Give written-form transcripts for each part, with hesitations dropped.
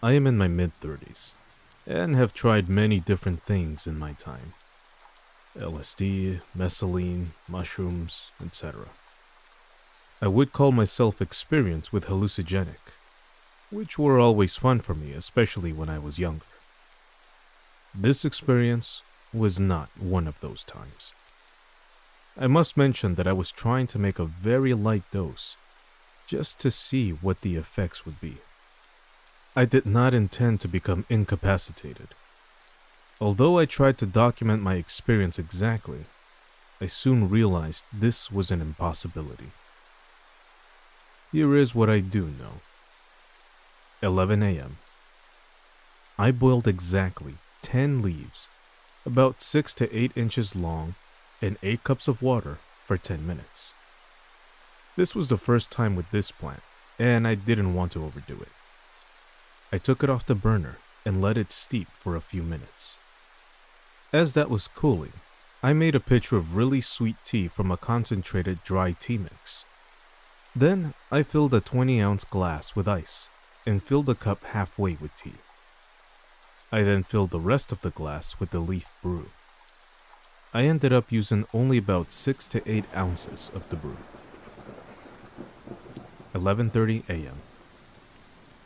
I am in my mid-30s and have tried many different things in my time. LSD, mescaline, mushrooms, etc. I would call myself experienced with hallucinogenic, which were always fun for me, especially when I was younger. This experience was not one of those times. I must mention that I was trying to make a very light dose, just to see what the effects would be. I did not intend to become incapacitated. Although I tried to document my experience exactly, I soon realized this was an impossibility. Here is what I do know. 11 a.m. I boiled exactly 10 leaves, about 6 to 8 inches long, in 8 cups of water for 10 minutes. This was the first time with this plant, and I didn't want to overdo it. I took it off the burner and let it steep for a few minutes. As that was cooling, I made a pitcher of really sweet tea from a concentrated dry tea mix. Then I filled a 20-ounce glass with ice and filled the cup halfway with tea. I then filled the rest of the glass with the leaf brew. I ended up using only about 6 to 8 ounces of the brew. 11:30 a.m.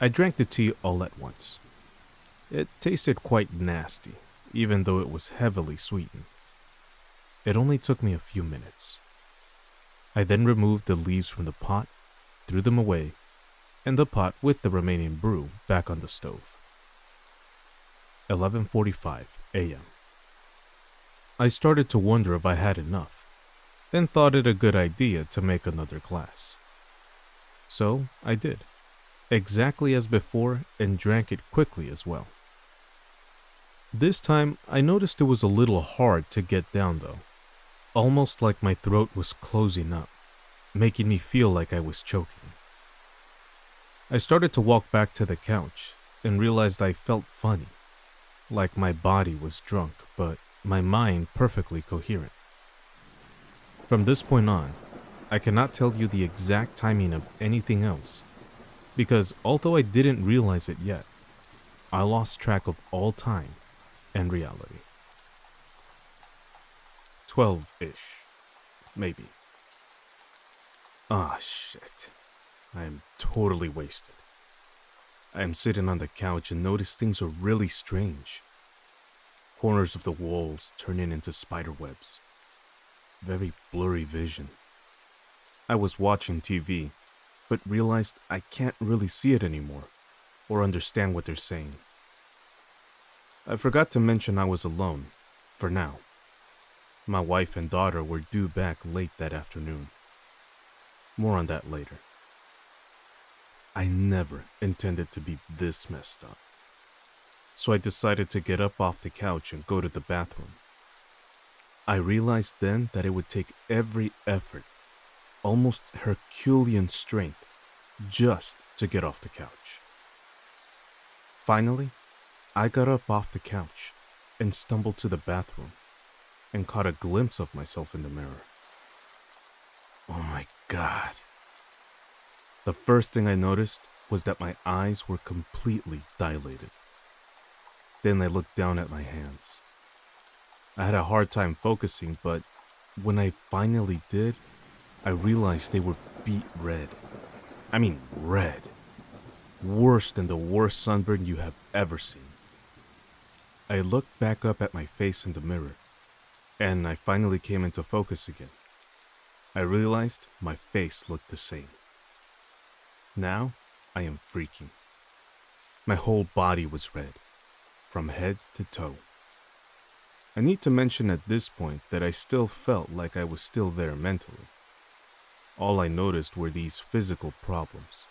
I drank the tea all at once. It tasted quite nasty, even though it was heavily sweetened. It only took me a few minutes. I then removed the leaves from the pot, threw them away, and the pot with the remaining brew back on the stove. 11:45 a.m. I started to wonder if I had enough, and thought it a good idea to make another glass. So I did, exactly as before, and drank it quickly as well. This time, I noticed it was a little hard to get down though, almost like my throat was closing up, making me feel like I was choking. I started to walk back to the couch and realized I felt funny, like my body was drunk, but my mind perfectly coherent. From this point on, I cannot tell you the exact timing of anything else, because although I didn't realize it yet, I lost track of all time and reality. 12-ish, maybe. Ah, shit. I am totally wasted. I am sitting on the couch and notice things are really strange. Corners of the walls turning into spider webs. Very blurry vision. I was watching TV, but realized I can't really see it anymore, or understand what they're saying. I forgot to mention I was alone, for now. My wife and daughter were due back late that afternoon. More on that later. I never intended to be this messed up. So I decided to get up off the couch and go to the bathroom. I realized then that it would take every effort, almost Herculean strength, just to get off the couch. Finally, I got up off the couch and stumbled to the bathroom and caught a glimpse of myself in the mirror. Oh my God. The first thing I noticed was that my eyes were completely dilated. Then I looked down at my hands. I had a hard time focusing, but when I finally did, I realized they were beet red. I mean red. Worse than the worst sunburn you have ever seen. I looked back up at my face in the mirror, and I finally came into focus again. I realized my face looked the same. Now, I am freaking. My whole body was red, from head to toe. I need to mention at this point that I still felt like I was still there mentally. All I noticed were these physical problems.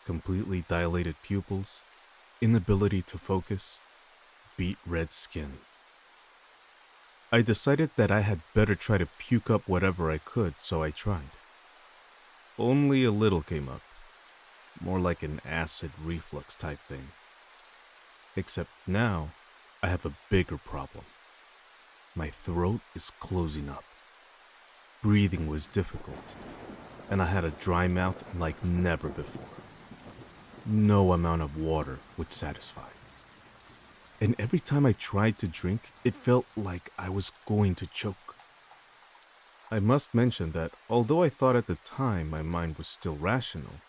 Completely dilated pupils, inability to focus, beet red skin. I decided that I had better try to puke up whatever I could, so I tried. Only a little came up. More like an acid reflux type thing. Except now, I have a bigger problem. My throat is closing up. Breathing was difficult, and I had a dry mouth like never before. no amount of water would satisfy. And every time I tried to drink, it felt like I was going to choke. I must mention that although I thought at the time my mind was still rational,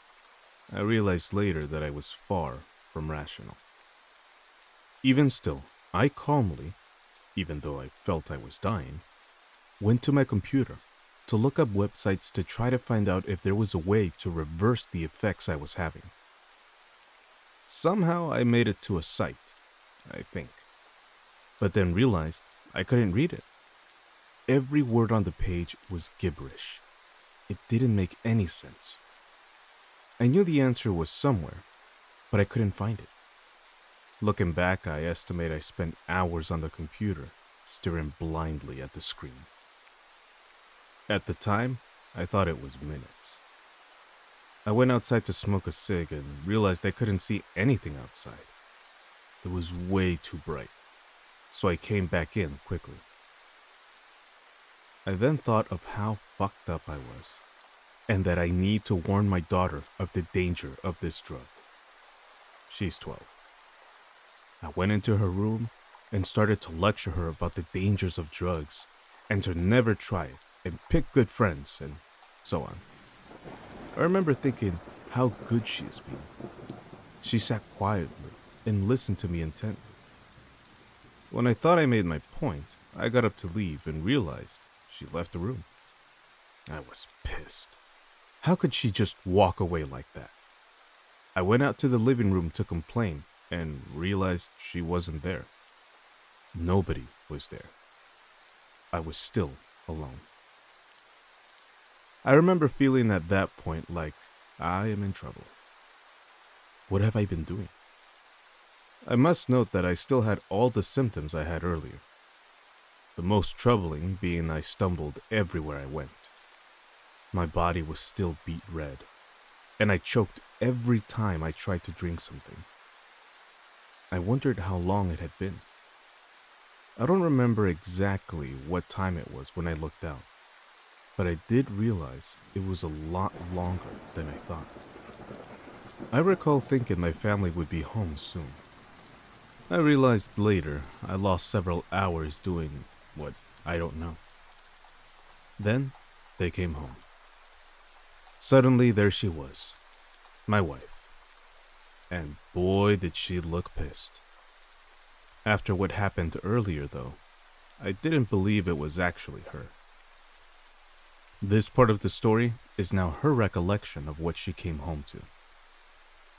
I realized later that I was far from rational. Even still, I calmly, even though I felt I was dying, went to my computer to look up websites to try to find out if there was a way to reverse the effects I was having. Somehow I made it to a site, I think, but then realized I couldn't read it. Every word on the page was gibberish. It didn't make any sense. I knew the answer was somewhere, but I couldn't find it. Looking back, I estimate I spent hours on the computer, staring blindly at the screen. At the time, I thought it was minutes. I went outside to smoke a cig and realized I couldn't see anything outside. It was way too bright, so I came back in quickly. I then thought of how fucked up I was, and that I need to warn my daughter of the danger of this drug. She's 12. I went into her room and started to lecture her about the dangers of drugs and to never try it and pick good friends and so on. I remember thinking how good she is being. She sat quietly and listened to me intently. When I thought I made my point, I got up to leave and realized she left the room. I was pissed. How could she just walk away like that? I went out to the living room to complain and realized she wasn't there. Nobody was there. I was still alone. I remember feeling at that point like I am in trouble. What have I been doing? I must note that I still had all the symptoms I had earlier. The most troubling being I stumbled everywhere I went. My body was still beet red, and I choked every time I tried to drink something. I wondered how long it had been. I don't remember exactly what time it was when I looked out, but I did realize it was a lot longer than I thought. I recall thinking my family would be home soon. I realized later I lost several hours doing what I don't know. Then they came home. Suddenly there she was, my wife. And boy did she look pissed. After what happened earlier though, I didn't believe it was actually her. This part of the story is now her recollection of what she came home to.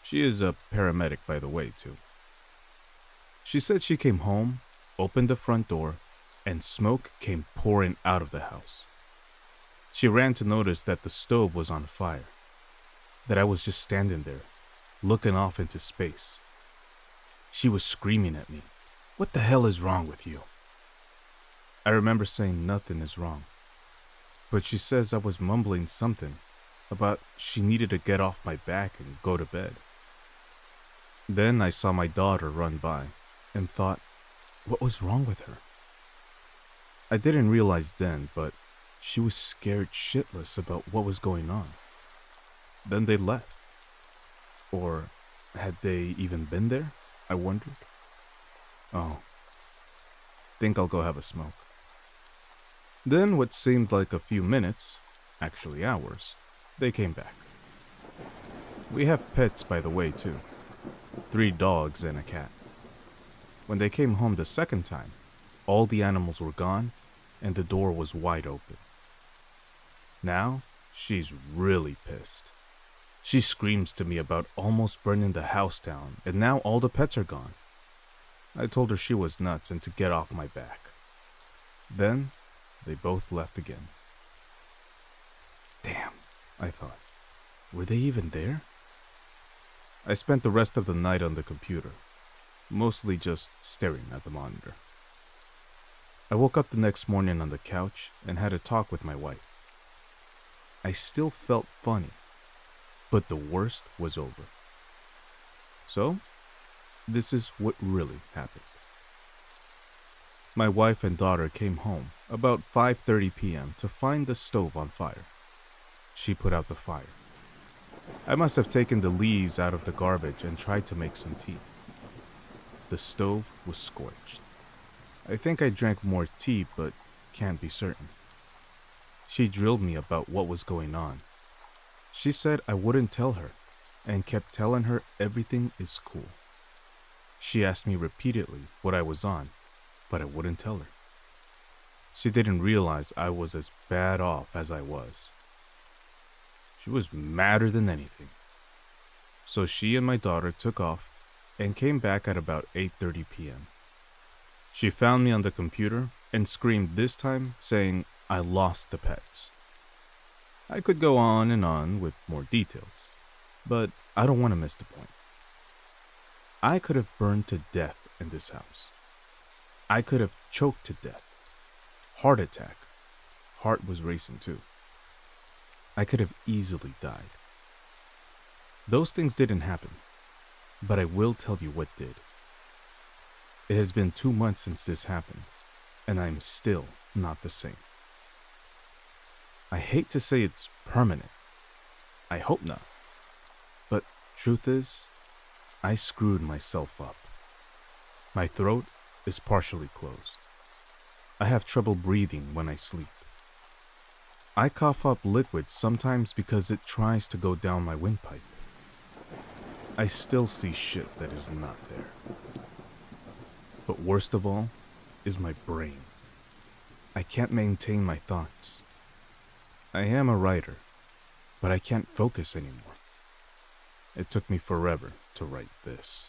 She is a paramedic, by the way, too. She said she came home, opened the front door, and smoke came pouring out of the house. She ran to notice that the stove was on fire, that I was just standing there, looking off into space. She was screaming at me, "What the hell is wrong with you?" I remember saying nothing is wrong, but she says I was mumbling something about she needed to get off my back and go to bed. Then I saw my daughter run by and thought, what was wrong with her? I didn't realize then, but she was scared shitless about what was going on. Then they left. Or had they even been there? I wondered. Oh, think I'll go have a smoke. Then what seemed like a few minutes, actually hours, they came back. We have pets, by the way, too. 3 dogs and a cat. When they came home the second time, all the animals were gone and the door was wide open. Now, she's really pissed. She screams to me about almost burning the house down, and now all the pets are gone. I told her she was nuts and to get off my back. Then, they both left again. Damn, I thought. Were they even there? I spent the rest of the night on the computer, mostly just staring at the monitor. I woke up the next morning on the couch and had a talk with my wife. I still felt funny, but the worst was over. So, this is what really happened. My wife and daughter came home about 5:30 p.m. to find the stove on fire. She put out the fire. I must have taken the leaves out of the garbage and tried to make some tea. The stove was scorched. I think I drank more tea, but can't be certain. She drilled me about what was going on. She said I wouldn't tell her, and kept telling her everything is cool. She asked me repeatedly what I was on, but I wouldn't tell her. She didn't realize I was as bad off as I was. She was madder than anything. So she and my daughter took off and came back at about 8:30 p.m. She found me on the computer and screamed this time, saying I lost the pets. I could go on and on with more details, but I don't want to miss the point. I could have burned to death in this house. I could have choked to death. Heart attack. Heart was racing too. I could have easily died. Those things didn't happen, but I will tell you what did. It has been 2 months since this happened, and I'm still not the same. I hate to say it's permanent. I hope not. But truth is, I screwed myself up. My throat is partially closed. I have trouble breathing when I sleep. I cough up liquid sometimes because it tries to go down my windpipe. I still see shit that is not there. But worst of all is my brain. I can't maintain my thoughts. I am a writer, but I can't focus anymore. It took me forever to write this.